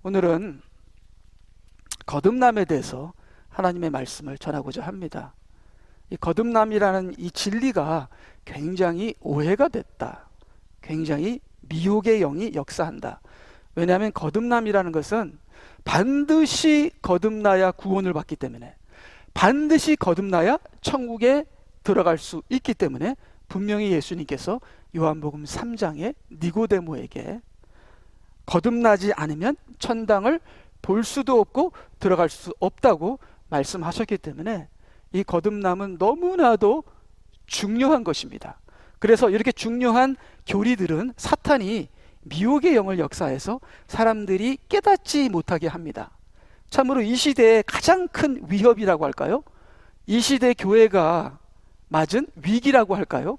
오늘은 거듭남에 대해서 하나님의 말씀을 전하고자 합니다. 이 거듭남이라는 이 진리가 굉장히 오해가 됐다. 굉장히 미혹의 영이 역사한다. 왜냐하면 거듭남이라는 것은 반드시 거듭나야 구원을 받기 때문에, 반드시 거듭나야 천국에 들어갈 수 있기 때문에 분명히 예수님께서 요한복음 3장에 니고데모에게 거듭나지 않으면 천당을 볼 수도 없고 들어갈 수 없다고 말씀하셨기 때문에 이 거듭남은 너무나도 중요한 것입니다. 그래서 이렇게 중요한 교리들은 사탄이 미혹의 영을 역사해서 사람들이 깨닫지 못하게 합니다. 참으로 이 시대의 가장 큰 위협이라고 할까요? 이 시대 교회가 맞은 위기라고 할까요?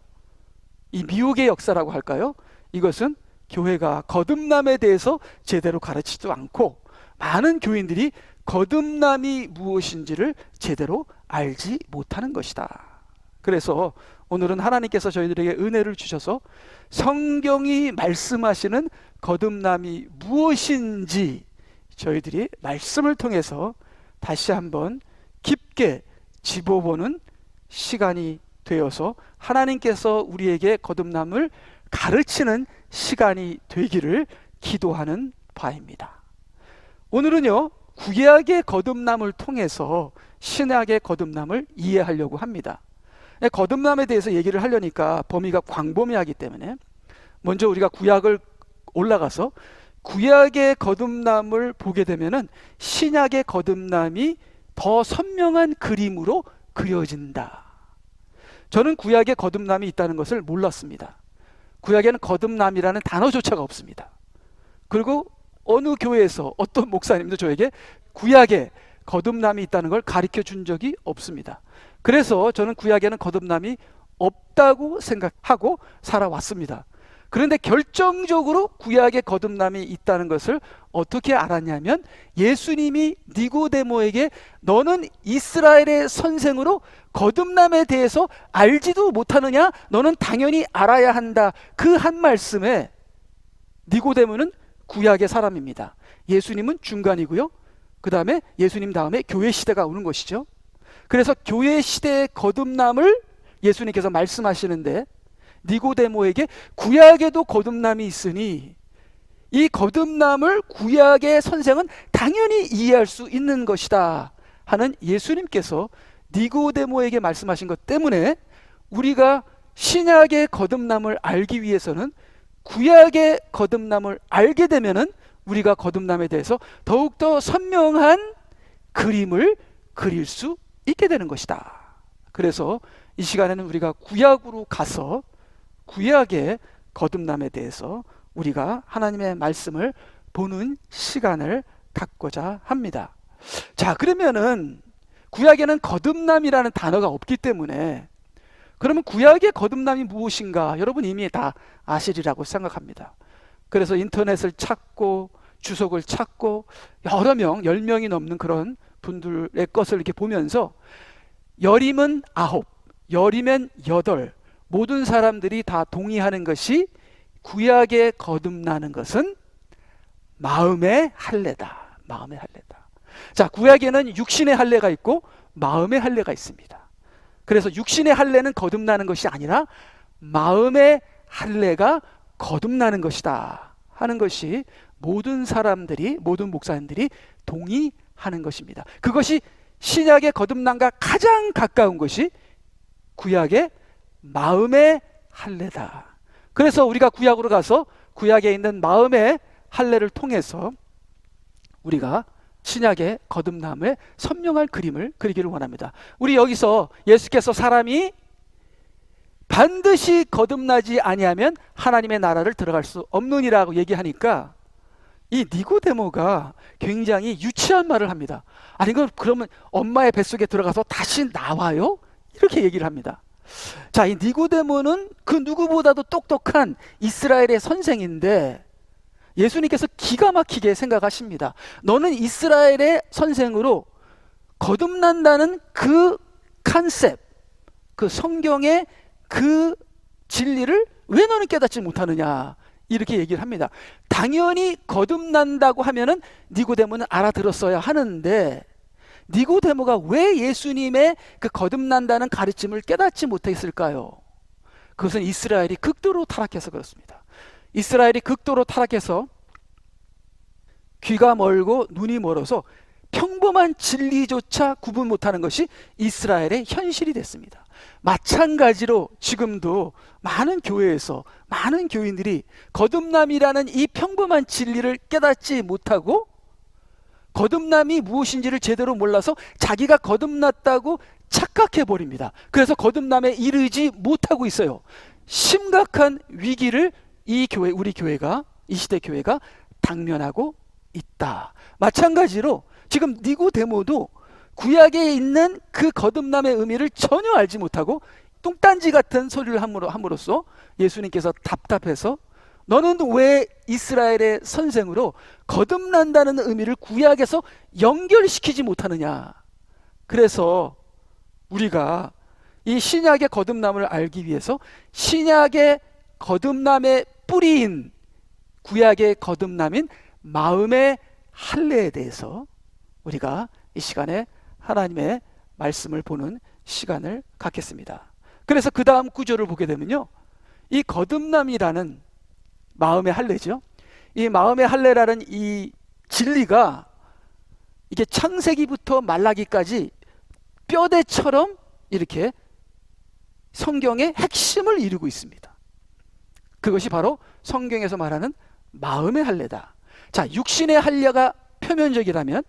이 미혹의 역사라고 할까요? 이것은 교회가 거듭남에 대해서 제대로 가르치지도 않고 많은 교인들이 거듭남이 무엇인지를 제대로 알지 못하는 것이다. 그래서 오늘은 하나님께서 저희들에게 은혜를 주셔서 성경이 말씀하시는 거듭남이 무엇인지 저희들이 말씀을 통해서 다시 한번 깊게 짚어보는 시간이 되어서 하나님께서 우리에게 거듭남을 가르치는 시간이 되기를 기도하는 바입니다. 오늘은요, 구약의 거듭남을 통해서 신약의 거듭남을 이해하려고 합니다. 거듭남에 대해서 얘기를 하려니까 범위가 광범위하기 때문에 먼저 우리가 구약을 올라가서 구약의 거듭남을 보게 되면은 신약의 거듭남이 더 선명한 그림으로 그려진다. 저는 구약의 거듭남이 있다는 것을 몰랐습니다. 구약에는 거듭남이라는 단어조차가 없습니다. 그리고 어느 교회에서 어떤 목사님도 저에게 구약에 거듭남이 있다는 걸 가르쳐 준 적이 없습니다. 그래서 저는 구약에는 거듭남이 없다고 생각하고 살아왔습니다. 그런데 결정적으로 구약에 거듭남이 있다는 것을 어떻게 알았냐면 예수님이 니고데모에게 너는 이스라엘의 선생으로 거듭남에 대해서 알지도 못하느냐? 너는 당연히 알아야 한다. 그 한 말씀에 니고데모는 구약의 사람입니다. 예수님은 중간이고요. 그 다음에 예수님 다음에 교회 시대가 오는 것이죠. 그래서 교회 시대의 거듭남을 예수님께서 말씀하시는데 니고데모에게 구약에도 거듭남이 있으니 이 거듭남을 구약의 선생은 당연히 이해할 수 있는 것이다 하는 예수님께서 니고데모에게 말씀하신 것 때문에 우리가 신약의 거듭남을 알기 위해서는 구약의 거듭남을 알게 되면은 우리가 거듭남에 대해서 더욱더 선명한 그림을 그릴 수 있게 되는 것이다. 그래서 이 시간에는 우리가 구약으로 가서 구약의 거듭남에 대해서 우리가 하나님의 말씀을 보는 시간을 갖고자 합니다. 자, 그러면은 구약에는 거듭남이라는 단어가 없기 때문에 그러면 구약의 거듭남이 무엇인가 여러분 이미 다 아시리라고 생각합니다. 그래서 인터넷을 찾고 주석을 찾고 여러 명, 10명이 넘는 그런 분들의 것을 이렇게 보면서 열이면 9, 열이면 8 모든 사람들이 다 동의하는 것이 구약에 거듭나는 것은 마음의 할례다. 마음의 할례다. 자, 구약에는 육신의 할례가 있고 마음의 할례가 있습니다. 그래서 육신의 할례는 거듭나는 것이 아니라 마음의 할례가 거듭나는 것이다 하는 것이 모든 사람들이, 모든 목사님들이 동의하는 것입니다. 그것이 신약의 거듭남과 가장 가까운 것이 구약의 마음의 할례다. 그래서 우리가 구약으로 가서 구약에 있는 마음의 할례를 통해서 우리가 신약의 거듭남의 선명한 그림을 그리기를 원합니다. 우리 여기서 예수께서 사람이 반드시 거듭나지 아니하면 하나님의 나라를 들어갈 수 없느니라고 얘기하니까 이 니고데모가 굉장히 유치한 말을 합니다. 아니 그러면 엄마의 뱃속에 들어가서 다시 나와요? 이렇게 얘기를 합니다. 자, 이 니고데모는 그 누구보다도 똑똑한 이스라엘의 선생인데 예수님께서 기가 막히게 생각하십니다. 너는 이스라엘의 선생으로 거듭난다는 그 컨셉, 그 성경의 그 진리를 왜 너는 깨닫지 못하느냐, 이렇게 얘기를 합니다. 당연히 거듭난다고 하면은 니고데모는 알아들었어야 하는데 니고데모가 왜 예수님의 그 거듭난다는 가르침을 깨닫지 못했을까요? 그것은 이스라엘이 극도로 타락해서 그렇습니다. 이스라엘이 극도로 타락해서 귀가 멀고 눈이 멀어서 평범한 진리조차 구분 못하는 것이 이스라엘의 현실이 됐습니다. 마찬가지로 지금도 많은 교회에서 많은 교인들이 거듭남이라는 이 평범한 진리를 깨닫지 못하고 거듭남이 무엇인지를 제대로 몰라서 자기가 거듭났다고 착각해 버립니다. 그래서 거듭남에 이르지 못하고 있어요. 심각한 위기를 이 교회, 우리 교회가, 이 시대 교회가 당면하고 있다. 마찬가지로 지금 니고데모도 구약에 있는 그 거듭남의 의미를 전혀 알지 못하고 뚱딴지 같은 소리를 함으로써 예수님께서 답답해서 너는 왜 이스라엘의 선생으로 거듭난다는 의미를 구약에서 연결시키지 못하느냐. 그래서 우리가 이 신약의 거듭남을 알기 위해서 신약의 거듭남의 뿌리인 구약의 거듭남인 마음의 할례에 대해서 우리가 이 시간에 하나님의 말씀을 보는 시간을 갖겠습니다. 그래서 그 다음 구절을 보게 되면요, 이 거듭남이라는 마음의 할례죠. 이 마음의 할례라는 이 진리가 이게 창세기부터 말라기까지 뼈대처럼 이렇게 성경의 핵심을 이루고 있습니다. 그것이 바로 성경에서 말하는 마음의 할례다. 자, 육신의 할례가 표면적이라면,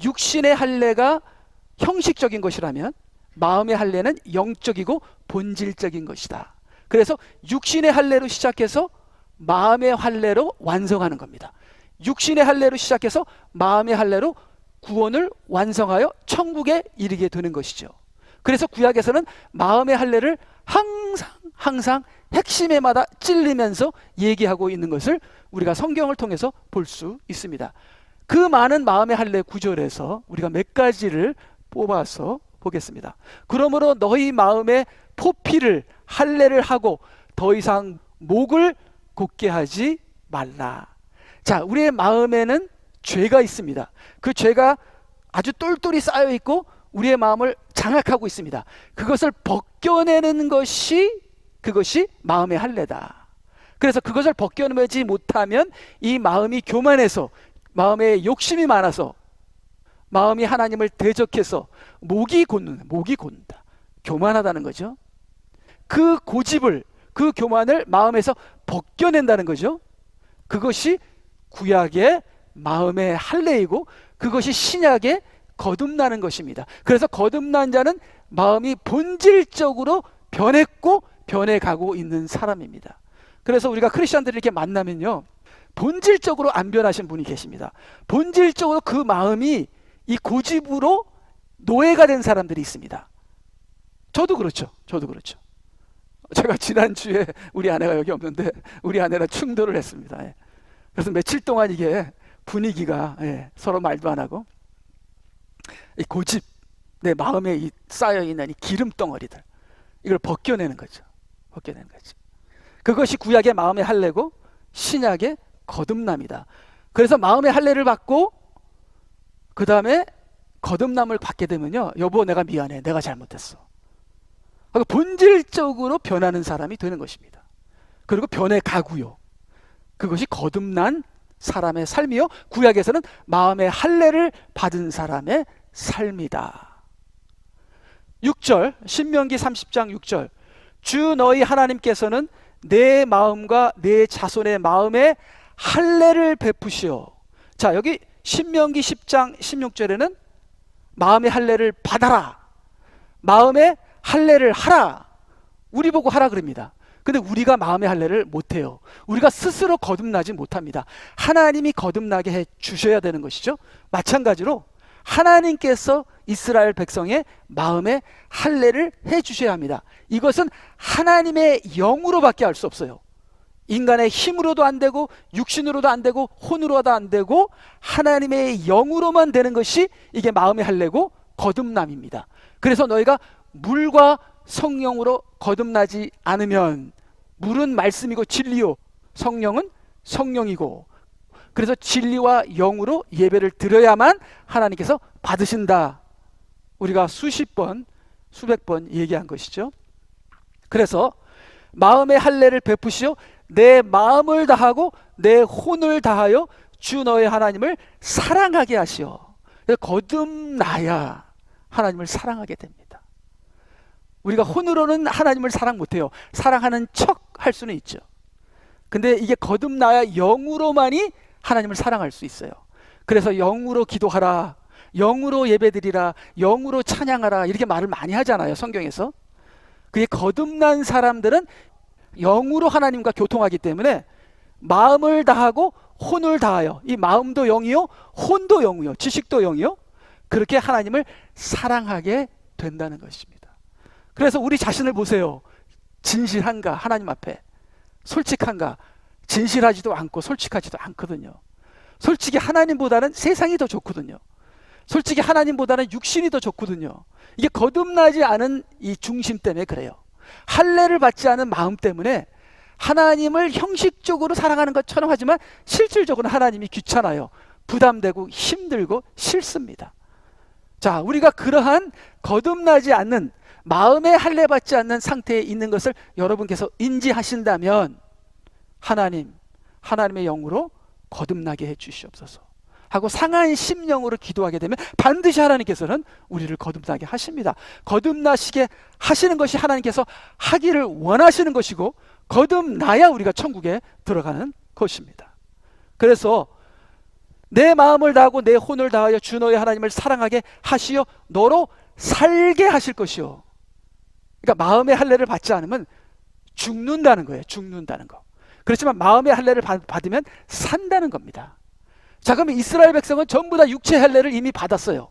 육신의 할례가 형식적인 것이라면 마음의 할례는 영적이고 본질적인 것이다. 그래서 육신의 할례로 시작해서 마음의 할례로 완성하는 겁니다. 육신의 할례로 시작해서 마음의 할례로 구원을 완성하여 천국에 이르게 되는 것이죠. 그래서 구약에서는 마음의 할례를 항상 핵심에마다 찔리면서 얘기하고 있는 것을 우리가 성경을 통해서 볼 수 있습니다. 그 많은 마음의 할례 구절에서 우리가 몇 가지를 뽑아서 보겠습니다. 그러므로 너희 마음에 포피를 할례를 하고 더 이상 목을 곧게 하지 말라. 자, 우리의 마음에는 죄가 있습니다. 그 죄가 아주 똘똘히 쌓여 있고 우리의 마음을 장악하고 있습니다. 그것을 벗겨내는 것이 그것이 마음의 할례다. 그래서 그것을 벗겨내지 못하면 이 마음이 교만해서, 마음에 욕심이 많아서, 마음이 하나님을 대적해서 목이 곧는다. 교만하다는 거죠. 그 고집을, 그 교만을 마음에서 벗겨낸다는 거죠. 그것이 구약의 마음의 할례이고 그것이 신약의 거듭나는 것입니다. 그래서 거듭난 자는 마음이 본질적으로 변했고 변해가고 있는 사람입니다. 그래서 우리가 크리스천들을 이렇게 만나면요, 본질적으로 안 변하신 분이 계십니다. 본질적으로 그 마음이 이 고집으로 노예가 된 사람들이 있습니다. 저도 그렇죠. 제가 지난주에 우리 아내가 여기 없는데 우리 아내랑 충돌을 했습니다. 그래서 며칠 동안 이게 분위기가, 서로 말도 안 하고, 이 고집, 내 마음에 이 쌓여있는 이 기름 덩어리들, 이걸 벗겨내는 거죠. 그것이 구약의 마음의 할례고 신약의 거듭남이다. 그래서 마음의 할례를 받고 그 다음에 거듭남을 받게 되면요, 여보 내가 미안해, 내가 잘못했어. 본질적으로 변하는 사람이 되는 것입니다. 그리고 변해가고요. 그것이 거듭난 사람의 삶이요, 구약에서는 마음의 할례를 받은 사람의 삶이다. 6절, 신명기 30장 6절, 주 너희 하나님께서는 내 마음과 내 자손의 마음에 할례를 베푸시오. 자, 여기 신명기 10장 16절에는 마음의 할례를 받아라, 마음의 할례를 하라, 우리 보고 하라 그럽니다. 근데 우리가 마음의 할례를 못해요. 우리가 스스로 거듭나지 못합니다. 하나님이 거듭나게 해 주셔야 되는 것이죠. 마찬가지로 하나님께서 이스라엘 백성의 마음에 할례를 해 주셔야 합니다. 이것은 하나님의 영으로밖에 할 수 없어요. 인간의 힘으로도 안 되고 육신으로도 안 되고 혼으로도 안 되고 하나님의 영으로만 되는 것이 이게 마음의 할례고 거듭남입니다. 그래서 너희가 물과 성령으로 거듭나지 않으면, 물은 말씀이고 진리요, 성령은 성령이고, 그래서 진리와 영으로 예배를 드려야만 하나님께서 받으신다. 우리가 수십 번, 수백 번 얘기한 것이죠. 그래서 마음의 할례를 베푸시오 내 마음을 다하고 내 혼을 다하여 주 너의 하나님을 사랑하게 하시오. 거듭나야 하나님을 사랑하게 됩니다. 우리가 혼으로는 하나님을 사랑 못해요. 사랑하는 척 할 수는 있죠. 근데 이게 거듭나야 영으로만이 하나님을 사랑할 수 있어요. 그래서 영으로 기도하라, 영으로 예배드리라, 영으로 찬양하라, 이렇게 말을 많이 하잖아요, 성경에서. 그게 거듭난 사람들은 영으로 하나님과 교통하기 때문에 마음을 다하고 혼을 다하여, 이 마음도 영이요 혼도 영이요 지식도 영이요, 그렇게 하나님을 사랑하게 된다는 것입니다. 그래서 우리 자신을 보세요. 진실한가? 하나님 앞에 솔직한가? 진실하지도 않고 솔직하지도 않거든요. 솔직히 하나님보다는 세상이 더 좋거든요. 솔직히 하나님보다는 육신이 더 좋거든요. 이게 거듭나지 않은 이 중심 때문에 그래요. 할례를 받지 않은 마음 때문에 하나님을 형식적으로 사랑하는 것처럼 하지만 실질적으로 하나님이 귀찮아요. 부담되고 힘들고 싫습니다. 자, 우리가 그러한 거듭나지 않는, 마음의 할례 받지 않는 상태에 있는 것을 여러분께서 인지하신다면 하나님의 영으로 거듭나게 해 주시옵소서 하고 상한 심령으로 기도하게 되면 반드시 하나님께서는 우리를 거듭나게 하십니다. 거듭나시게 하시는 것이 하나님께서 하기를 원하시는 것이고, 거듭나야 우리가 천국에 들어가는 것입니다. 그래서 내 마음을 다하고 내 혼을 다하여 주 너의 하나님을 사랑하게 하시어 너로 살게 하실 것이요. 그러니까 마음의 할례를 받지 않으면 죽는다는 거예요. 죽는다는 거. 그렇지만 마음의 할례를 받으면 산다는 겁니다. 자, 그러면 이스라엘 백성은 전부 다 육체의 할례를 이미 받았어요.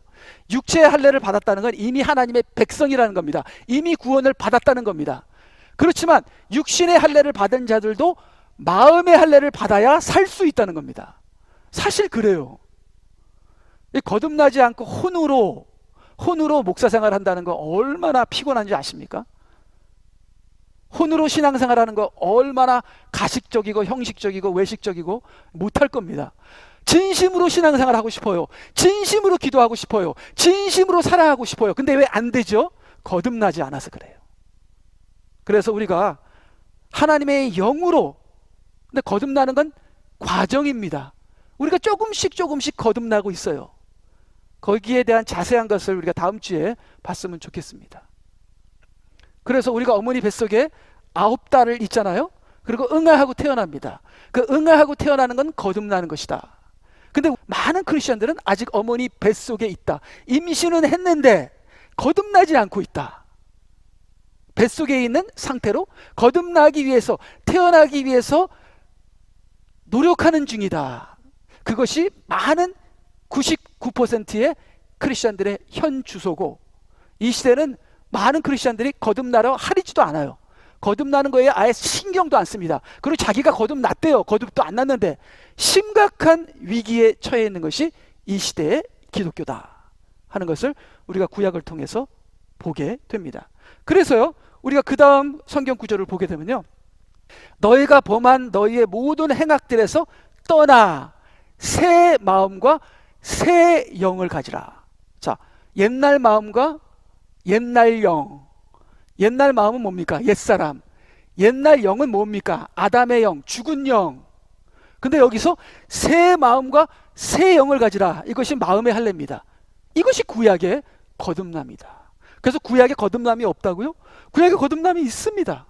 육체의 할례를 받았다는 건 이미 하나님의 백성이라는 겁니다. 이미 구원을 받았다는 겁니다. 그렇지만 육신의 할례를 받은 자들도 마음의 할례를 받아야 살 수 있다는 겁니다. 사실 그래요. 거듭나지 않고 혼으로 목사 생활한다는 거 얼마나 피곤한지 아십니까? 혼으로 신앙생활하는 거 얼마나 가식적이고 형식적이고 외식적이고 못할 겁니다. 진심으로 신앙생활 하고 싶어요. 진심으로 기도하고 싶어요. 진심으로 사랑하고 싶어요. 근데 왜 안 되죠? 거듭나지 않아서 그래요. 그래서 우리가 하나님의 영으로, 근데 거듭나는 건 과정입니다. 우리가 조금씩 거듭나고 있어요. 거기에 대한 자세한 것을 우리가 다음 주에 봤으면 좋겠습니다. 그래서 우리가 어머니 뱃속에 9달을 있잖아요. 그리고 응아하고 태어납니다. 그 응아하고 태어나는 건 거듭나는 것이다. 근데 많은 크리스천들은 아직 어머니 뱃속에 있다. 임신은 했는데 거듭나지 않고 있다. 뱃속에 있는 상태로 거듭나기 위해서, 태어나기 위해서 노력하는 중이다. 그것이 많은 99%의 크리스천들의 현 주소고, 이 시대는 많은 크리스천들이 거듭나러 하리지도 않아요. 거듭나는 거에 아예 신경도 안 씁니다. 그리고 자기가 거듭났대요. 거듭도 안 났는데 심각한 위기에 처해 있는 것이 이 시대의 기독교다 하는 것을 우리가 구약을 통해서 보게 됩니다. 그래서요, 우리가 그 다음 성경 구절을 보게 되면요, 너희가 범한 너희의 모든 행악들에서 떠나 새 마음과 새 영을 가지라. 자, 옛날 마음과 옛날 영. 옛날 마음은 뭡니까? 옛사람. 옛날 영은 뭡니까? 아담의 영, 죽은 영. 근데 여기서 새 마음과 새 영을 가지라. 이것이 마음의 할례입니다. 이것이 구약의 거듭남이다. 그래서 구약에 거듭남이 없다고요? 구약에 거듭남이 있습니다.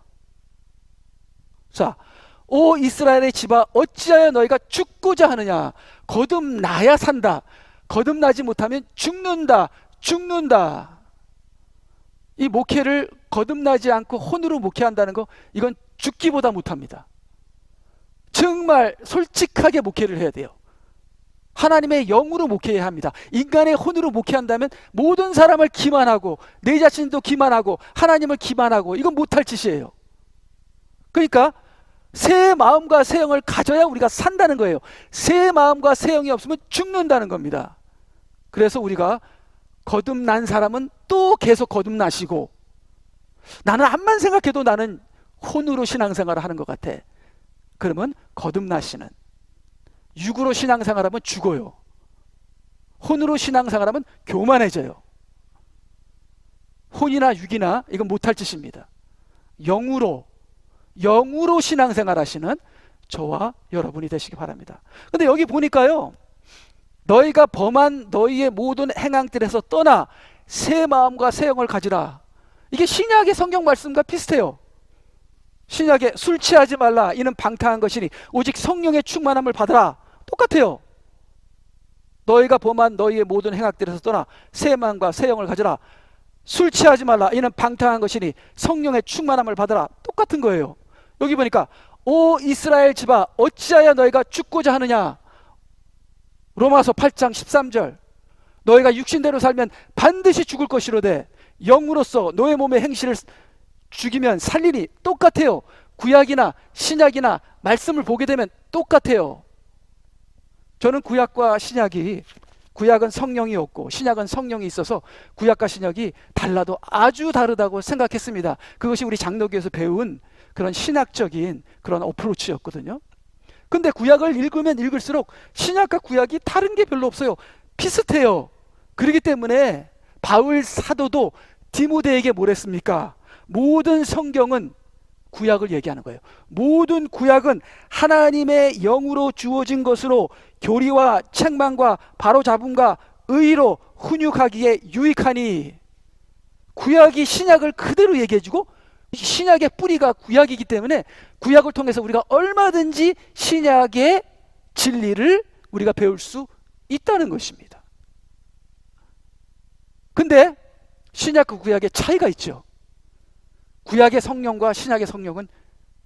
자, 오 이스라엘의 집아 어찌하여 너희가 죽고자 하느냐. 거듭나야 산다. 거듭나지 못하면 죽는다. 이 목회를 거듭나지 않고 혼으로 목회한다는 거, 이건 죽기보다 못합니다. 정말 솔직하게 목회를 해야 돼요. 하나님의 영으로 목회해야 합니다. 인간의 혼으로 목회한다면 모든 사람을 기만하고 내 자신도 기만하고 하나님을 기만하고, 이건 못할 짓이에요. 그러니까 새 마음과 새 영을 가져야 우리가 산다는 거예요. 새 마음과 새 영이 없으면 죽는다는 겁니다. 그래서 우리가 거듭난 사람은 또 계속 거듭나시고, 나는 암만 생각해도 나는 혼으로 신앙생활을 하는 것 같아. 그러면 거듭나시는, 육으로 신앙생활하면 죽어요. 혼으로 신앙생활하면 교만해져요. 혼이나 육이나 이건 못할 짓입니다. 영으로 신앙생활 하시는 저와 여러분이 되시기 바랍니다. 근데 여기 보니까요, 너희가 범한 너희의 모든 행함들에서 떠나 새 마음과 새 영을 가지라. 이게 신약의 성경 말씀과 비슷해요. 신약에 술 취하지 말라 이는 방탕한 것이니 오직 성령의 충만함을 받으라. 똑같아요. 너희가 범한 너희의 모든 행악들에서 떠나 새 마음과 새 영을 가지라. 술 취하지 말라 이는 방탕한 것이니 성령의 충만함을 받으라. 똑같은 거예요. 여기 보니까 오 이스라엘 집아 어찌하여 너희가 죽고자 하느냐. 로마서 8장 13절 너희가 육신대로 살면 반드시 죽을 것이로되 영으로서 너의 몸의 행실을 죽이면 살리니. 똑같아요. 구약이나 신약이나 말씀을 보게 되면 똑같아요. 저는 구약과 신약이, 구약은 성령이 없고 신약은 성령이 있어서 구약과 신약이 달라도 아주 다르다고 생각했습니다. 그것이 우리 장로교에서 배운 그런 신학적인 그런 어프로치였거든요. 근데 구약을 읽으면 읽을수록 신약과 구약이 다른 게 별로 없어요. 비슷해요. 그렇기 때문에 바울 사도도 디모데에게 뭐랬습니까? 모든 성경은 구약을 얘기하는 거예요. 모든 구약은 하나님의 영으로 주어진 것으로 교리와 책망과 바로잡음과 의로 훈육하기에 유익하니. 구약이 신약을 그대로 얘기해주고 신약의 뿌리가 구약이기 때문에 구약을 통해서 우리가 얼마든지 신약의 진리를 우리가 배울 수 있다는 것입니다. 근데 신약과 구약의 차이가 있죠. 구약의 성령과 신약의 성령은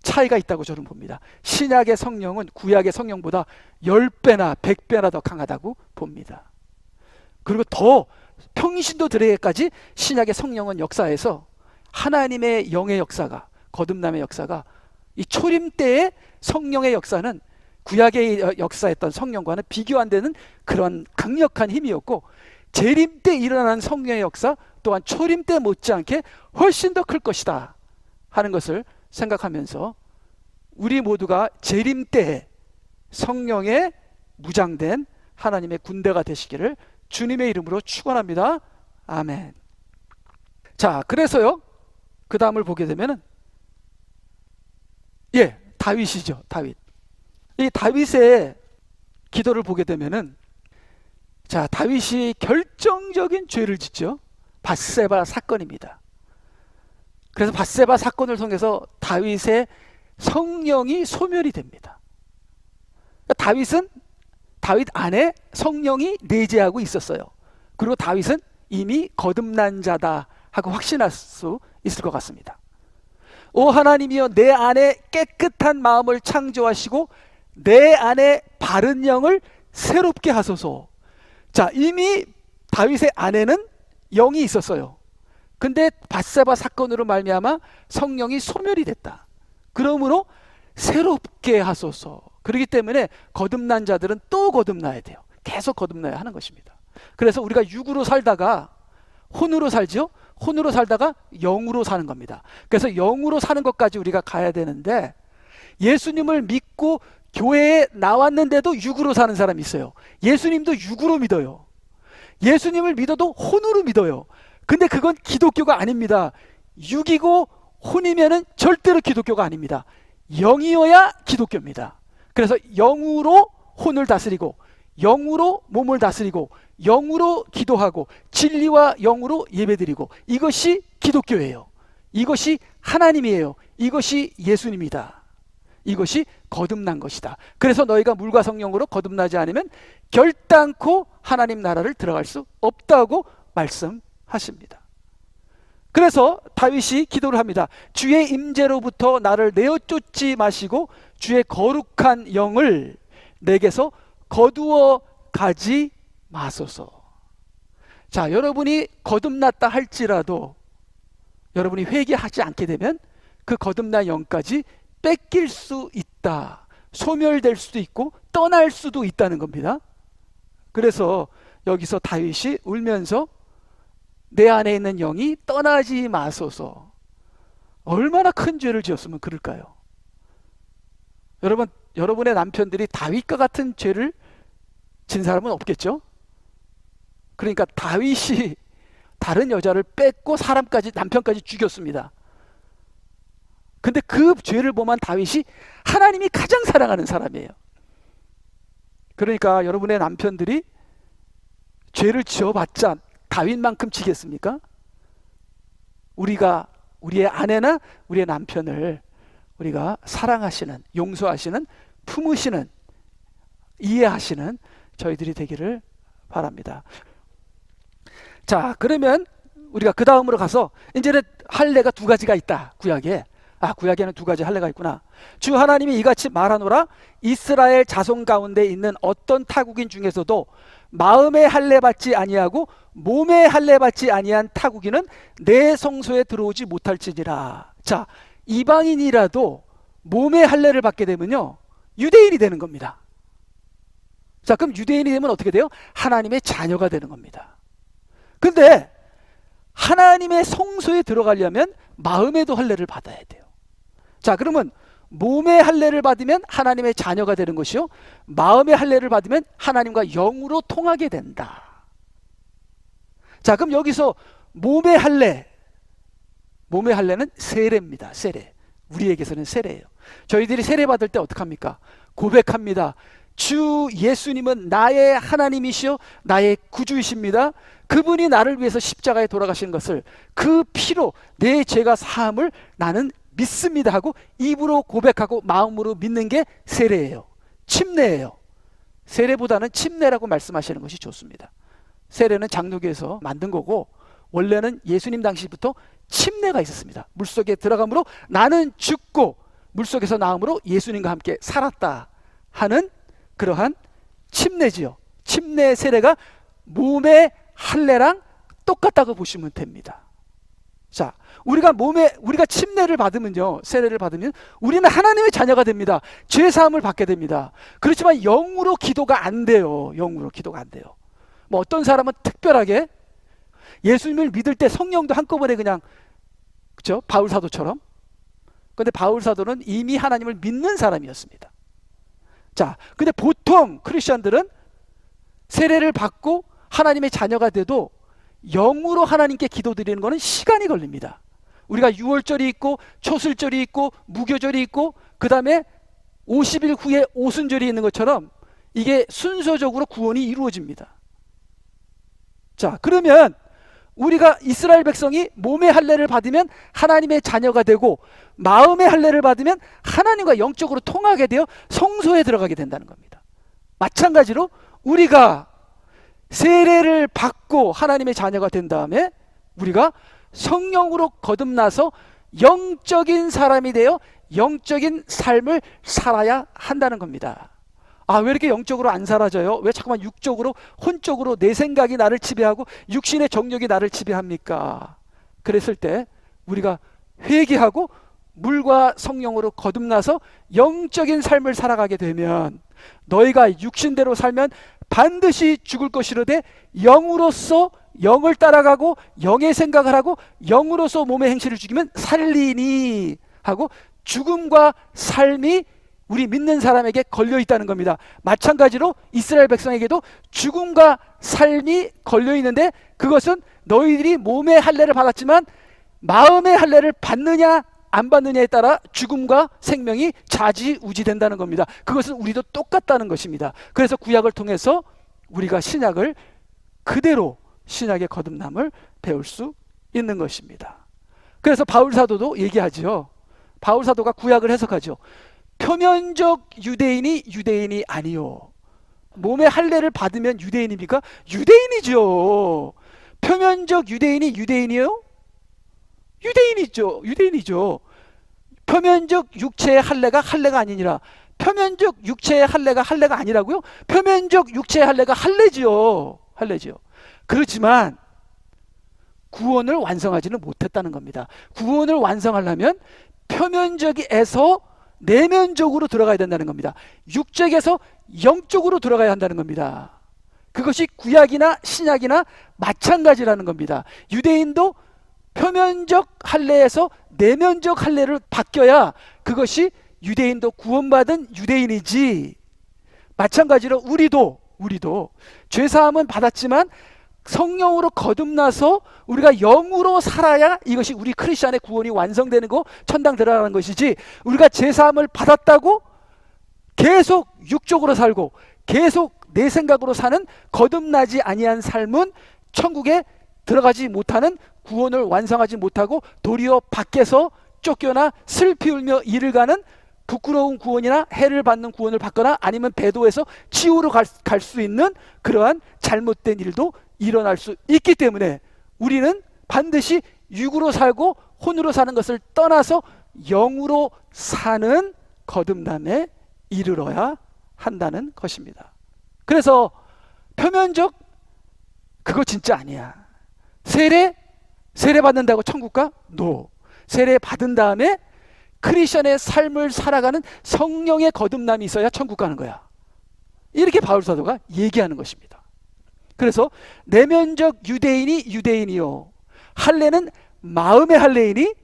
차이가 있다고 저는 봅니다. 신약의 성령은 구약의 성령보다 10배나 100배나 더 강하다고 봅니다. 그리고 더 평신도 들에게까지 신약의 성령은 역사에서 하나님의 영의 역사가, 거듭남의 역사가, 이 초림 때의 성령의 역사는 구약의 역사했던 성령과는 비교 안 되는 그런 강력한 힘이었고, 재림 때 일어나는 성령의 역사 또한 초림 때 못지않게 훨씬 더 클 것이다 하는 것을 생각하면서 우리 모두가 재림 때 성령의 무장된 하나님의 군대가 되시기를 주님의 이름으로 축원합니다. 아멘. 자, 그래서요, 그 다음을 보게 되면은 다윗이죠. 다윗. 이 다윗의 기도를 보게 되면은, 자, 다윗이 결정적인 죄를 짓죠. 밧세바 사건입니다. 그래서 밧세바 사건을 통해서 다윗의 성령이 소멸이 됩니다. 다윗은 다윗 안에 성령이 내재하고 있었어요. 그리고 다윗은 이미 거듭난 자다 하고 확신할 수 있을 것 같습니다. 오 하나님이여 내 안에 깨끗한 마음을 창조하시고 내 안에 바른 영을 새롭게 하소서. 자, 이미 다윗의 안에는 영이 있었어요. 근데 밧세바 사건으로 말미암아 성령이 소멸이 됐다. 그러므로 새롭게 하소서. 그렇기 때문에 거듭난 자들은 또 거듭나야 돼요. 계속 거듭나야 하는 것입니다. 그래서 우리가 육으로 살다가 혼으로 살죠. 혼으로 살다가 영으로 사는 겁니다. 그래서 영으로 사는 것까지 우리가 가야 되는데, 예수님을 믿고 교회에 나왔는데도 육으로 사는 사람이 있어요. 예수님도 육으로 믿어요. 예수님을 믿어도 혼으로 믿어요. 근데 그건 기독교가 아닙니다. 육이고 혼이면은 절대로 기독교가 아닙니다. 영이어야 기독교입니다. 그래서 영으로 혼을 다스리고 영으로 몸을 다스리고 영으로 기도하고 진리와 영으로 예배드리고, 이것이 기독교예요. 이것이 하나님이에요. 이것이 예수님이다. 이것이 거듭난 것이다. 그래서 너희가 물과 성령으로 거듭나지 않으면 결단코 하나님 나라를 들어갈 수 없다고 말씀하십니다. 그래서 다윗이 기도를 합니다. 주의 임재로부터 나를 내어 쫓지 마시고 주의 거룩한 영을 내게서 거두어 가지 마소서. 자, 여러분이 거듭났다 할지라도 여러분이 회개하지 않게 되면 그 거듭난 영까지 뺏길 수 있다. 소멸될 수도 있고 떠날 수도 있다는 겁니다. 그래서 여기서 다윗이 울면서 내 안에 있는 영이 떠나지 마소서. 얼마나 큰 죄를 지었으면 그럴까요? 여러분의 남편들이 다윗과 같은 죄를 진 사람은 없겠죠? 그러니까 다윗이 다른 여자를 뺏고 사람까지, 남편까지 죽였습니다. 근데 그 죄를 범한 다윗이 하나님이 가장 사랑하는 사람이에요. 그러니까 여러분의 남편들이 죄를 지어봤자 다윗만큼 지겠습니까? 우리의 아내나 우리의 남편을 우리가 사랑하시는, 용서하시는, 품으시는, 이해하시는 저희들이 되기를 바랍니다. 자, 그러면 우리가 그 다음으로 가서 이제는 할례가 두 가지가 있다. 구약에. 구약에는 두 가지 할례가 있구나. 주 하나님이 이같이 말하노라. 이스라엘 자손 가운데 있는 어떤 타국인 중에서도 마음의 할례 받지 아니하고 몸의 할례 받지 아니한 타국인은 내 성소에 들어오지 못할지니라. 자, 이방인이라도 몸의 할례를 받게 되면요, 유대인이 되는 겁니다. 자, 그럼 유대인이 되면 어떻게 돼요? 하나님의 자녀가 되는 겁니다. 근데 하나님의 성소에 들어가려면 마음에도 할례를 받아야 돼요. 자, 그러면 몸의 할례를 받으면 하나님의 자녀가 되는 것이요, 마음의 할례를 받으면 하나님과 영으로 통하게 된다. 자, 그럼 여기서 몸의 할례는 세례입니다. 세례. 우리에게서는 세례예요. 저희들이 세례 받을 때 어떡합니까? 고백합니다. 주 예수님은 나의 하나님이시요 나의 구주이십니다. 그분이 나를 위해서 십자가에 돌아가신 것을 그 피로 내 죄가 사함을 나는 믿습니다 하고 입으로 고백하고 마음으로 믿는 게 세례예요. 침례예요. 세례보다는 침례라고 말씀하시는 것이 좋습니다. 세례는 장로교에서 만든 거고, 원래는 예수님 당시부터 침례가 있었습니다. 물속에 들어감으로 나는 죽고 물속에서 나음으로 예수님과 함께 살았다 하는 그러한 침례지요. 침례 세례가 몸의 할례랑 똑같다고 보시면 됩니다. 자, 우리가 침례를 받으면요, 세례를 받으면 우리는 하나님의 자녀가 됩니다. 죄 사함을 받게 됩니다. 그렇지만 영으로 기도가 안 돼요. 영으로 기도가 안 돼요. 뭐 어떤 사람은 특별하게 예수님을 믿을 때 성령도 한꺼번에 그냥, 그렇죠? 바울 사도처럼. 근데 바울 사도는 이미 하나님을 믿는 사람이었습니다. 자, 근데 보통 크리스천들은 세례를 받고 하나님의 자녀가 돼도 영으로 하나님께 기도드리는 것은 시간이 걸립니다. 우리가 유월절이 있고 초슬절이 있고 무교절이 있고 그 다음에 50일 후에 오순절이 있는 것처럼 이게 순서적으로 구원이 이루어집니다. 자, 그러면 우리가 이스라엘 백성이 몸의 할례를 받으면 하나님의 자녀가 되고 마음의 할례를 받으면 하나님과 영적으로 통하게 되어 성소에 들어가게 된다는 겁니다. 마찬가지로 우리가 세례를 받고 하나님의 자녀가 된 다음에 우리가 성령으로 거듭나서 영적인 사람이 되어 영적인 삶을 살아야 한다는 겁니다. 왜 이렇게 영적으로 안 살아져요? 왜 자꾸만 육적으로, 혼적으로 내 생각이 나를 지배하고 육신의 정욕이 나를 지배합니까? 그랬을 때 우리가 회개하고 물과 성령으로 거듭나서 영적인 삶을 살아가게 되면 너희가 육신대로 살면 반드시 죽을 것이로되 영으로서 영을 따라가고 영의 생각을 하고 영으로서 몸의 행실을 죽이면 살리니 하고 죽음과 삶이 우리 믿는 사람에게 걸려 있다는 겁니다. 마찬가지로 이스라엘 백성에게도 죽음과 삶이 걸려 있는데 그것은 너희들이 몸의 할례를 받았지만 마음의 할례를 받느냐 안 받느냐에 따라 죽음과 생명이 좌지우지된다는 겁니다. 그것은 우리도 똑같다는 것입니다. 그래서 구약을 통해서 우리가 신약을 그대로 신약의 거듭남을 배울 수 있는 것입니다. 그래서 바울 사도도 얘기하죠. 바울 사도가 구약을 해석하죠. 표면적 유대인이 아니요. 몸의 할례를 받으면 유대인입니까? 유대인이죠. 표면적 유대인이에요? 유대인이죠. 표면적 육체의 할례가 아니니라. 표면적 육체의 할례가 아니라고요? 표면적 육체의 할례가 할례지요. 그렇지만 구원을 완성하지는 못했다는 겁니다. 구원을 완성하려면 표면적에서 내면적으로 들어가야 된다는 겁니다. 육적에서 영적으로 들어가야 한다는 겁니다. 그것이 구약이나 신약이나 마찬가지라는 겁니다. 유대인도 표면적 할례에서 내면적 할례를 바뀌어야 그것이 유대인도 구원받은 유대인이지, 마찬가지로 우리도 죄사함은 받았지만 성령으로 거듭나서 우리가 영으로 살아야 이것이 우리 크리스천의 구원이 완성되는 거, 천당 들어가는 것이지, 우리가 죄사함을 받았다고 계속 육적으로 살고 계속 내 생각으로 사는 거듭나지 아니한 삶은 천국에 들어가지 못하는, 구원을 완성하지 못하고 도리어 밖에서 쫓겨나 슬피 울며 이를 가는 부끄러운 구원이나 해를 받는 구원을 받거나 아니면 배도해서 지옥으로 갈 수 있는 그러한 잘못된 일도 일어날 수 있기 때문에 우리는 반드시 육으로 살고 혼으로 사는 것을 떠나서 영으로 사는 거듭남에 이르러야 한다는 것입니다. 그래서 표면적 그거 진짜 아니야. 세례 받는다고 천국 가? No. 세례 받은 다음에 크리스천의 삶을 살아가는 성령의 거듭남이 있어야 천국 가는 거야. 이렇게 바울 사도가 얘기하는 것입니다. 그래서 내면적 유대인이 유대인이요, 할례는 마음의 할례이니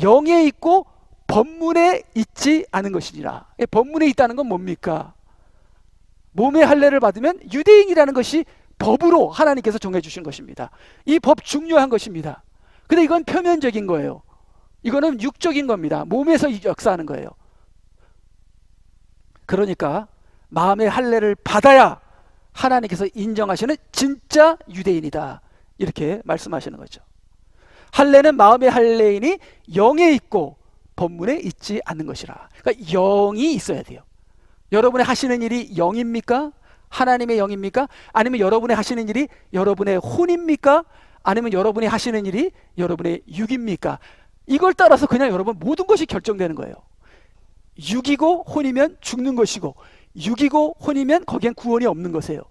영에 있고 법문에 있지 않은 것이니라. 법문에 있다는 건 뭡니까? 몸의 할례를 받으면 유대인이라는 것이 법으로 하나님께서 정해주신 것입니다. 이 법 중요한 것입니다. 근데 이건 표면적인 거예요. 이거는 육적인 겁니다. 몸에서 역사하는 거예요. 그러니까 마음의 할례를 받아야 하나님께서 인정하시는 진짜 유대인이다, 이렇게 말씀하시는 거죠. 할례는 마음의 할례이니 영에 있고 법문에 있지 않는 것이라. 그러니까 영이 있어야 돼요. 여러분의 하시는 일이 영입니까? 하나님의 영입니까? 아니면 여러분의 하시는 일이 여러분의 혼입니까? 아니면 여러분이 하시는 일이 여러분의 육입니까? 이걸 따라서 그냥 여러분 모든 것이 결정되는 거예요. 육이고 혼이면 죽는 것이고, 육이고 혼이면 거기엔 구원이 없는 것이에요.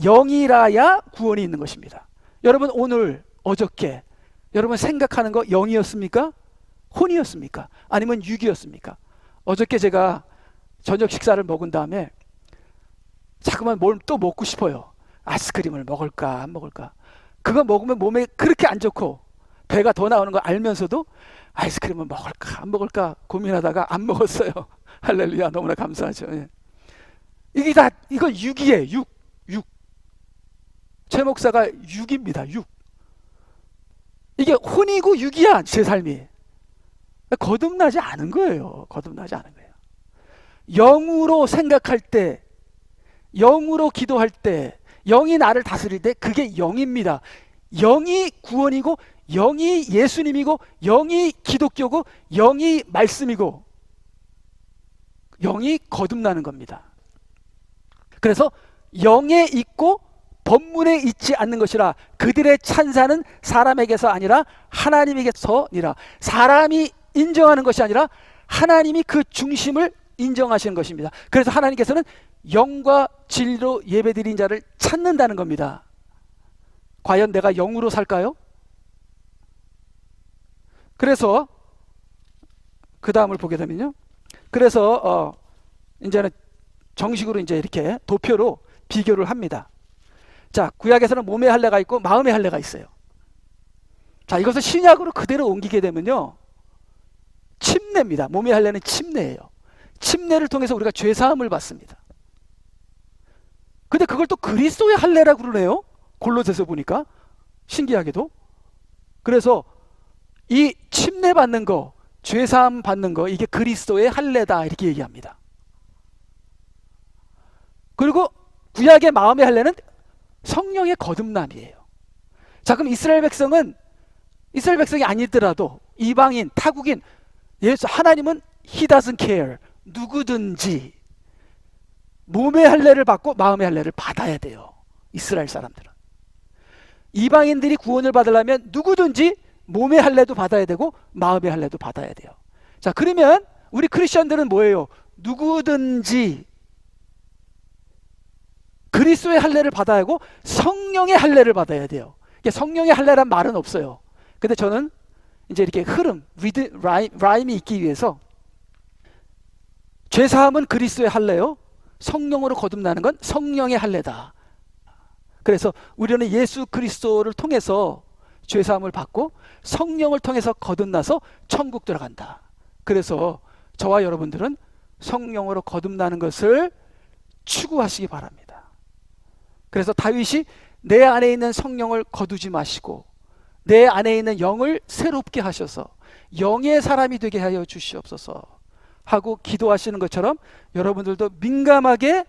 영이라야 구원이 있는 것입니다. 여러분 오늘 어저께 여러분 생각하는 거 영이었습니까? 혼이었습니까? 아니면 육이었습니까? 어저께 제가 저녁 식사를 먹은 다음에 자꾸만 뭘 또 먹고 싶어요. 아이스크림을 먹을까 안 먹을까. 그거 먹으면 몸에 그렇게 안 좋고 배가 더 나오는 거 알면서도 아이스크림을 먹을까 안 먹을까 고민하다가 안 먹었어요. 할렐루야, 너무나 감사하죠. 예. 이게 다 이거 육이에요. 육. 최 목사가 육입니다. 육. 이게 혼이고 육이야, 제 삶이. 거듭나지 않은 거예요. 거듭나지 않은 거예요. 영으로 생각할 때, 영으로 기도할 때, 영이 나를 다스릴 때 그게 영입니다. 영이 구원이고, 영이 예수님이고, 영이 기독교고, 영이 말씀이고, 영이 거듭나는 겁니다. 그래서 영에 있고 법문에 있지 않는 것이라. 그들의 찬사는 사람에게서 아니라 하나님에게서니라. 사람이 인정하는 것이 아니라 하나님이 그 중심을 인정하시는 것입니다. 그래서 하나님께서는 영과 진리로 예배드린 자를 찾는다는 겁니다. 과연 내가 영으로 살까요? 그래서 그 다음을 보게 되면요, 그래서 이제는 정식으로 이제 이렇게 도표로 비교를 합니다. 자, 구약에서는 몸의 할례가 있고 마음의 할례가 있어요. 자, 이것을 신약으로 그대로 옮기게 되면요, 침례입니다. 몸의 할례는 침례예요. 침례를 통해서 우리가 죄사함을 받습니다. 근데 그걸 또 그리스도의 할례라고 그러네요. 골로새서 보니까 신기하게도. 그래서 이 침례 받는 거, 죄사함 받는 거, 이게 그리스도의 할례다, 이렇게 얘기합니다. 그리고 구약의 마음의 할례는 성령의 거듭남이에요. 자, 그럼 이스라엘 백성이 아니더라도 이방인, 타국인, 하나님은 He doesn't care. 누구든지 몸의 할례를 받고 마음의 할례를 받아야 돼요. 이스라엘 사람들은. 이방인들이 구원을 받으려면 누구든지 몸의 할례도 받아야 되고 마음의 할례도 받아야 돼요. 자, 그러면 우리 크리스천들은 뭐예요? 누구든지 그리스도의 할례를 받아야 하고 성령의 할례를 받아야 돼요. 성령의 할례란 말은 없어요. 근데 저는 이제 이렇게 흐름, 라임이 있기 위해서 죄사함은 그리스도의 할례요, 성령으로 거듭나는 건 성령의 할례다. 그래서 우리는 예수 그리스도를 통해서 죄사함을 받고 성령을 통해서 거듭나서 천국 들어간다. 그래서 저와 여러분들은 성령으로 거듭나는 것을 추구하시기 바랍니다. 그래서 다윗이 내 안에 있는 성령을 거두지 마시고 내 안에 있는 영을 새롭게 하셔서 영의 사람이 되게 하여 주시옵소서 하고 기도하시는 것처럼 여러분들도 민감하게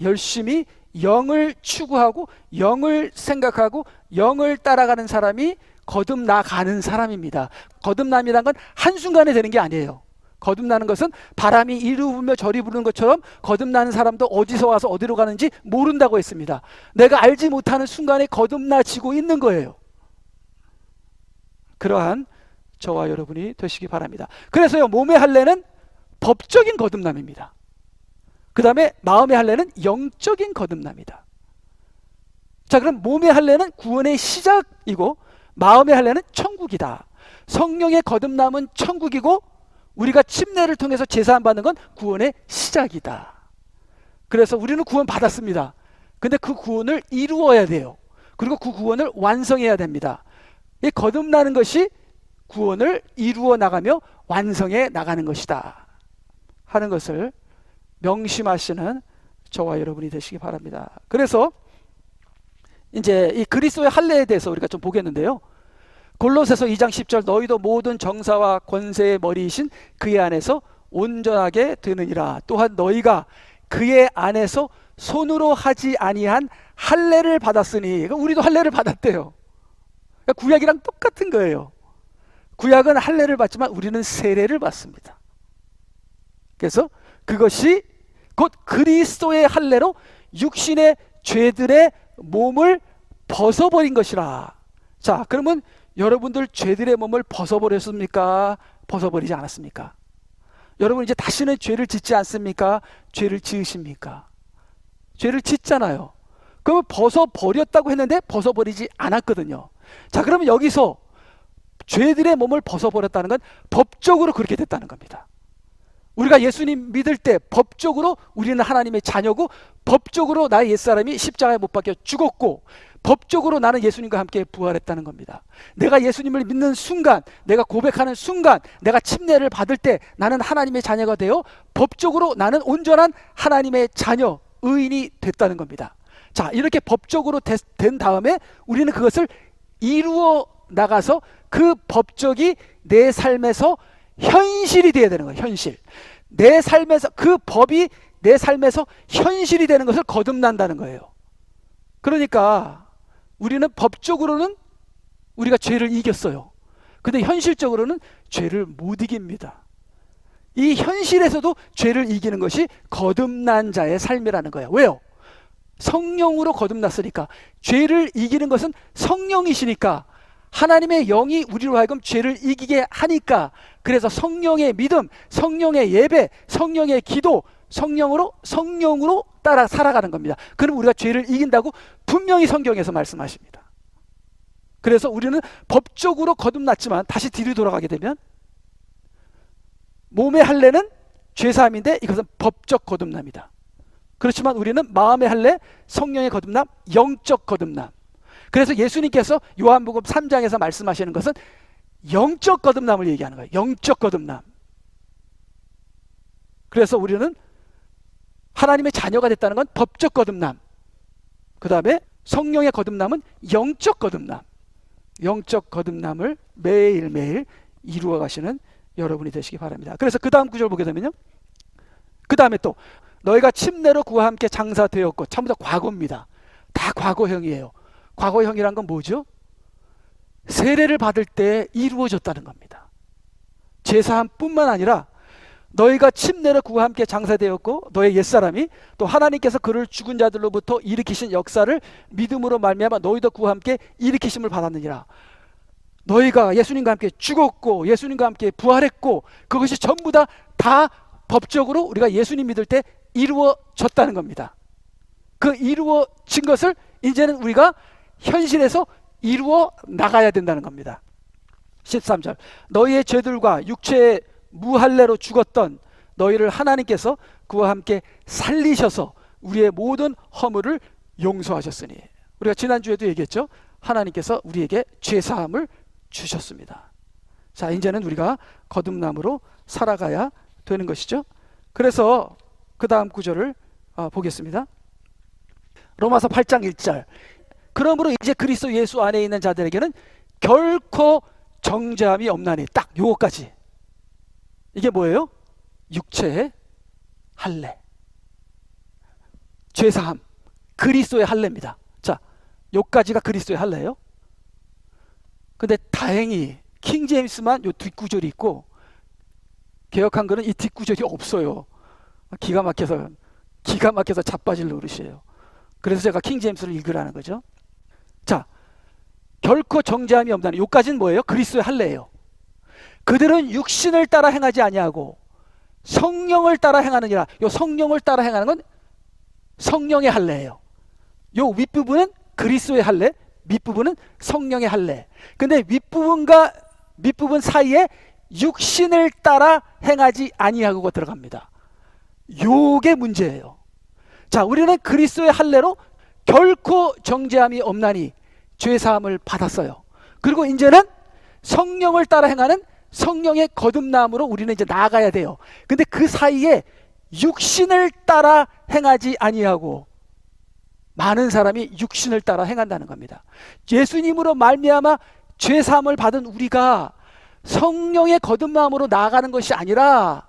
열심히 영을 추구하고 영을 생각하고 영을 따라가는 사람이 거듭나가는 사람입니다. 거듭남이란 건 한순간에 되는 게 아니에요. 거듭나는 것은 바람이 이리 불며 저리 부는 것처럼 거듭나는 사람도 어디서 와서 어디로 가는지 모른다고 했습니다. 내가 알지 못하는 순간에 거듭나지고 있는 거예요. 그러한 저와 여러분이 되시기 바랍니다. 그래서요, 몸의 할례는 법적인 거듭남입니다. 그 다음에 마음의 할례는 영적인 거듭남이다. 자, 그럼 몸의 할례는 구원의 시작이고 마음의 할례는 천국이다. 성령의 거듭남은 천국이고 우리가 침례를 통해서 제사함 받는 건 구원의 시작이다. 그래서 우리는 구원 받았습니다. 근데 그 구원을 이루어야 돼요. 그리고 그 구원을 완성해야 됩니다. 이 거듭나는 것이 구원을 이루어 나가며 완성해 나가는 것이다 하는 것을 명심하시는 저와 여러분이 되시기 바랍니다. 그래서 이제 이 그리스도의 할례에 대해서 우리가 좀 보겠는데요. 골로새서 2장 10절 너희도 모든 정사와 권세의 머리이신 그의 안에서 온전하게 되느니라. 또한 너희가 그의 안에서 손으로 하지 아니한 할례를 받았으니, 우리도 할례를 받았대요. 구약이랑 똑같은 거예요. 구약은 할례를 받지만 우리는 세례를 받습니다. 그래서 그것이 곧 그리스도의 할례로 육신의 죄들의 몸을 벗어버린 것이라. 자, 그러면 여러분들 죄들의 몸을 벗어버렸습니까? 벗어버리지 않았습니까? 여러분 이제 다시는 죄를 짓지 않습니까? 죄를 지으십니까? 죄를 짓잖아요. 그러면 벗어버렸다고 했는데 벗어버리지 않았거든요. 자, 그러면 여기서 죄들의 몸을 벗어버렸다는 건 법적으로 그렇게 됐다는 겁니다. 우리가 예수님 믿을 때 법적으로 우리는 하나님의 자녀고 법적으로 나의 옛사람이 십자가에 못 박혀 죽었고 법적으로 나는 예수님과 함께 부활했다는 겁니다. 내가 예수님을 믿는 순간, 내가 고백하는 순간, 내가 침례를 받을 때 나는 하나님의 자녀가 되어 법적으로 나는 온전한 하나님의 자녀, 의인이 됐다는 겁니다. 자, 이렇게 법적으로 된 다음에 우리는 그것을 이루어 나가서 그 법적이 내 삶에서 현실이 되어야 되는 거예요. 현실. 내 삶에서 그 법이 내 삶에서 현실이 되는 것을 거듭난다는 거예요. 그러니까 우리는 법적으로는 우리가 죄를 이겼어요. 근데 현실적으로는 죄를 못 이깁니다. 이 현실에서도 죄를 이기는 것이 거듭난 자의 삶이라는 거예요. 왜요? 성령으로 거듭났으니까. 죄를 이기는 것은 성령이시니까, 하나님의 영이 우리로 하여금 죄를 이기게 하니까, 그래서 성령의 믿음, 성령의 예배, 성령의 기도, 성령으로 따라 살아가는 겁니다. 그럼 우리가 죄를 이긴다고 분명히 성경에서 말씀하십니다. 그래서 우리는 법적으로 거듭났지만 다시 뒤로 돌아가게 되면 몸의 할례는 죄사함인데 이것은 법적 거듭남이다. 그렇지만 우리는 마음의 할례, 성령의 거듭남, 영적 거듭남. 그래서 예수님께서 요한복음 3장에서 말씀하시는 것은 영적 거듭남을 얘기하는 거예요. 영적 거듭남. 그래서 우리는 하나님의 자녀가 됐다는 건 법적 거듭남, 그 다음에 성령의 거듭남은 영적 거듭남. 영적 거듭남을 매일매일 이루어 가시는 여러분이 되시기 바랍니다. 그래서 그 다음 구절 보게 되면요, 그 다음에 또 너희가 침례로 그와 함께 장사되었고, 전부 다 과거입니다. 다 과거형이에요. 과거형이란 건 뭐죠? 세례를 받을 때 이루어졌다는 겁니다. 제사함뿐만 아니라 너희가 침례로 그와 함께 장사되었고 너의 옛사람이 또 하나님께서 그를 죽은 자들로부터 일으키신 역사를 믿음으로 말미암아 너희도 그와 함께 일으키심을 받았느니라. 너희가 예수님과 함께 죽었고 예수님과 함께 부활했고 그것이 전부 다 법적으로 우리가 예수님 믿을 때 이루어졌다는 겁니다. 그 이루어진 것을 이제는 우리가 현실에서 이루어 나가야 된다는 겁니다. 13절 너희의 죄들과 육체의 무할례로 죽었던 너희를 하나님께서 그와 함께 살리셔서 우리의 모든 허물을 용서하셨으니, 우리가 지난주에도 얘기했죠. 하나님께서 우리에게 죄사함을 주셨습니다. 자, 이제는 우리가 거듭남으로 살아가야 되는 것이죠. 그래서 그 다음 구절을 보겠습니다. 로마서 8장 1절. 그러므로 이제 그리스도 예수 안에 있는 자들에게는 결코 정죄함이 없나니. 딱 요거까지. 이게 뭐예요? 육체의 할례, 죄사함, 그리스도의 할례입니다. 자, 요까지가 그리스도의 할례예요. 근데 다행히 킹제임스만 요 뒷구절이 있고 개역한 거는 이 뒷구절이 없어요. 기가 막혀서 자빠질 노릇이에요. 그래서 제가 킹제임스를 읽으라는 거죠. 자, 결코 정죄함이 없다는 요까지는 뭐예요? 그리스도의 할례예요. 그들은 육신을 따라 행하지 아니하고 성령을 따라 행하느니라. 요 성령을 따라 행하는 건 성령의 할례예요. 요 윗부분은 그리스도의 할례, 밑부분은 성령의 할례. 근데 윗부분과 밑부분 사이에 육신을 따라 행하지 아니하고가 들어갑니다. 요게 문제예요. 자, 우리는 그리스도의 할례로 결코 정죄함이 없나니 죄사함을 받았어요. 그리고 이제는 성령을 따라 행하는 성령의 거듭남으로 우리는 이제 나아가야 돼요. 근데 그 사이에 육신을 따라 행하지 아니하고 많은 사람이 육신을 따라 행한다는 겁니다. 예수님으로 말미암아 죄사함을 받은 우리가 성령의 거듭남으로 나아가는 것이 아니라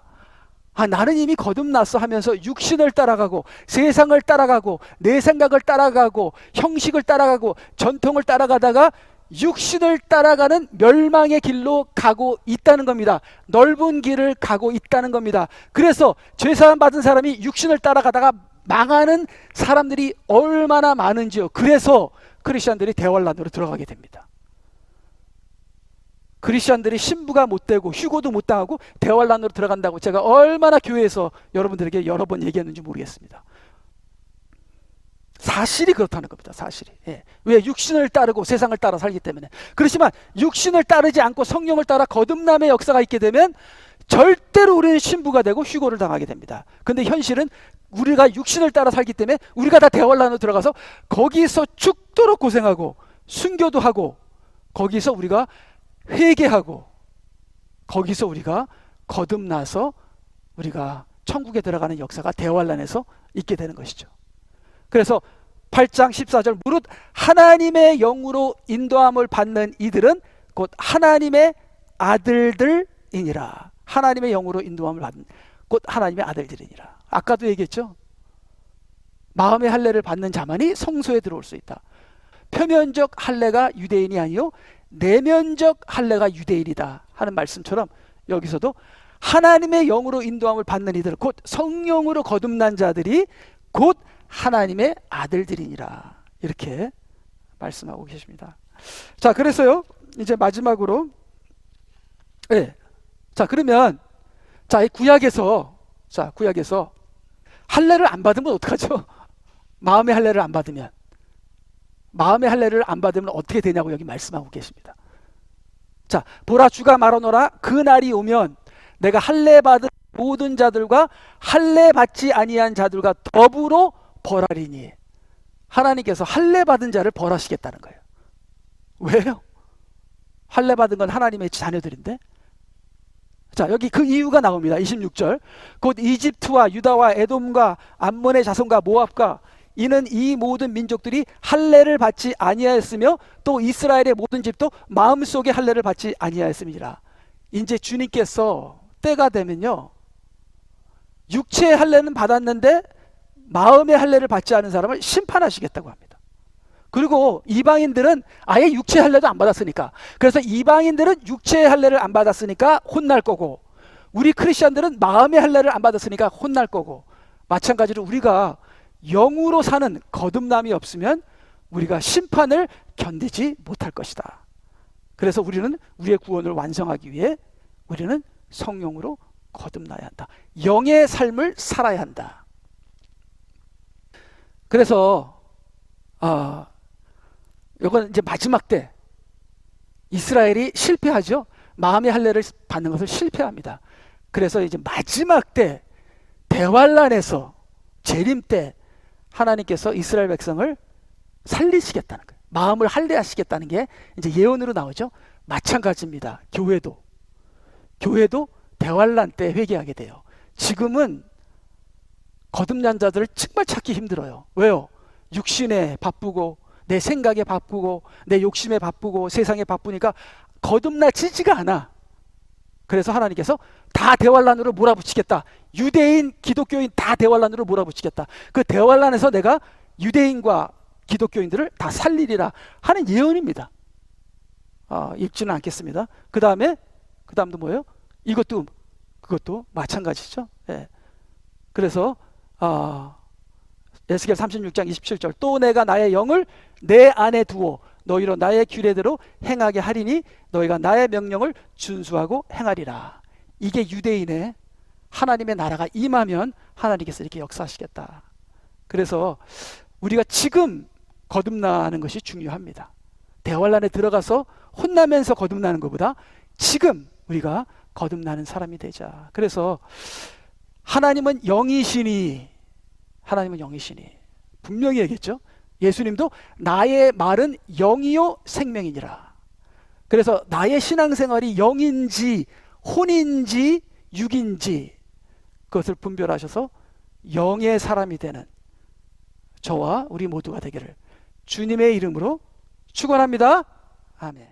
나는 이미 거듭났어 하면서 육신을 따라가고 세상을 따라가고 내 생각을 따라가고 형식을 따라가고 전통을 따라가다가 육신을 따라가는 멸망의 길로 가고 있다는 겁니다. 넓은 길을 가고 있다는 겁니다. 그래서 죄사함 받은 사람이 육신을 따라가다가 망하는 사람들이 얼마나 많은지요. 그래서 크리스천들이 대환란으로 들어가게 됩니다. 크리스천들이 신부가 못 되고 휴고도 못 당하고 대환란으로 들어간다고 제가 얼마나 교회에서 여러분들에게 여러 번 얘기했는지 모르겠습니다. 사실이 그렇다는 겁니다. 사실이. 예. 왜? 육신을 따르고 세상을 따라 살기 때문에. 그렇지만 육신을 따르지 않고 성령을 따라 거듭남의 역사가 있게 되면 절대로 우리는 신부가 되고 휴고를 당하게 됩니다. 근데 현실은 우리가 육신을 따라 살기 때문에 우리가 다 대환란으로 들어가서 거기서 죽도록 고생하고 순교도 하고 거기서 우리가 회개하고 거기서 우리가 거듭나서 우리가 천국에 들어가는 역사가 대환란에서 있게 되는 것이죠. 그래서 8장 14절 무릇 하나님의 영으로 인도함을 받는 이들은 곧 하나님의 아들들이니라. 하나님의 영으로 인도함을 받는 곧 하나님의 아들들이니라. 아까도 얘기했죠. 마음의 할례를 받는 자만이 성소에 들어올 수 있다. 표면적 할례가 유대인이 아니요 내면적 할례가 유대인이다 하는 말씀처럼 여기서도 하나님의 영으로 인도함을 받는 이들 곧 성령으로 거듭난 자들이 곧 하나님의 아들들이니라 이렇게 말씀하고 계십니다. 자, 그래서요 이제 마지막으로 자, 그러면 이 구약에서 할례를 안 받으면 어떡하죠? 마음의 할례를 안 받으면 어떻게 되냐고 여기 말씀하고 계십니다. 자, 보라 주가 말하노라 그 날이 오면 내가 할례 받은 모든 자들과 할례 받지 아니한 자들과 더불어 벌하리니. 하나님께서 할례 받은 자를 벌하시겠다는 거예요. 왜요? 할례 받은 건 하나님의 자녀들인데. 자, 여기 그 이유가 나옵니다. 26절 곧 이집트와 유다와 에돔과 암몬의 자손과 모압과 이는 이 모든 민족들이 할례를 받지 아니하였으며 또 이스라엘의 모든 집도 마음속에 할례를 받지 아니하였음이니라. 이제 주님께서 때가 되면요 육체의 할례는 받았는데 마음의 할례를 받지 않은 사람을 심판하시겠다고 합니다. 그리고 이방인들은 아예 육체의 할례도 안 받았으니까, 그래서 이방인들은 육체의 할례를 안 받았으니까 혼날 거고 우리 크리스천들은 마음의 할례를 안 받았으니까 혼날 거고, 마찬가지로 우리가 영으로 사는 거듭남이 없으면 우리가 심판을 견디지 못할 것이다. 그래서 우리는 우리의 구원을 완성하기 위해 우리는 성령으로 거듭나야 한다. 영의 삶을 살아야 한다. 그래서 이건 이제 마지막 때 이스라엘이 실패하죠. 마음의 할례를 받는 것을 실패합니다. 그래서 이제 마지막 때 대환란에서 재림 때 하나님께서 이스라엘 백성을 살리시겠다는 거예요. 마음을 할례하시겠다는 게 이제 예언으로 나오죠. 마찬가지입니다. 교회도 대환란 때 회개하게 돼요. 지금은 거듭난 자들을 정말 찾기 힘들어요. 왜요? 육신에 바쁘고 내 생각에 바쁘고 내 욕심에 바쁘고 세상에 바쁘니까 거듭나지지가 않아. 그래서 하나님께서 다 대환란으로 몰아붙이겠다. 유대인, 기독교인 다 대환란으로 몰아붙이겠다. 그 대환란에서 내가 유대인과 기독교인들을 다 살리리라 하는 예언입니다. 읽지는 않겠습니다. 그 다음도 뭐예요? 그것도 마찬가지죠. 예. 그래서 에스겔 36장 27절, 또 내가 나의 영을 내 안에 두어 너희로 나의 규례대로 행하게 하리니 너희가 나의 명령을 준수하고 행하리라. 이게 유대인의 하나님의 나라가 임하면 하나님께서 이렇게 역사하시겠다. 그래서 우리가 지금 거듭나는 것이 중요합니다. 대환란에 들어가서 혼나면서 거듭나는 것보다 지금 우리가 거듭나는 사람이 되자. 그래서 하나님은 영이시니 분명히 얘기했죠. 예수님도 나의 말은 영이요 생명이니라. 그래서 나의 신앙생활이 영인지 혼인지 육인지 그것을 분별하셔서 영의 사람이 되는 저와 우리 모두가 되기를 주님의 이름으로 축원합니다. 아멘.